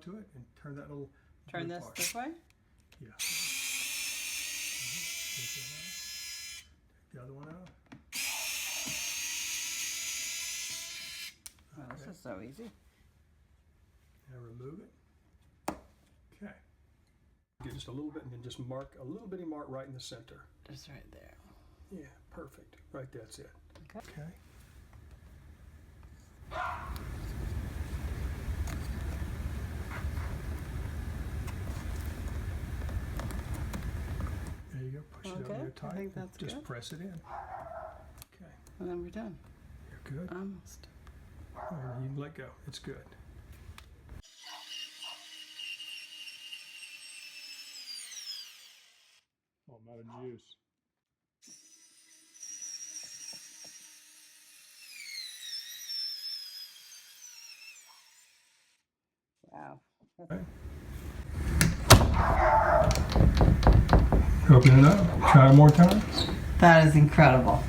onto it and turn that little Turn this part. this way? Yeah. Take the other one out. Oh, this is so easy. Now remove it. Okay. Get just a little bit and then just mark a little bitty mark right in the center. Just right there. Yeah, perfect. Right, that's it. Okay. Okay. There you go. Push it Okay, over there I tight. think that's just good. press it in. Okay. And then we're done. You're good. Almost. All right, you can let go. It's good. Oh, I'm out of juice. Wow. Okay. Open it up. Try it one more time. That is incredible.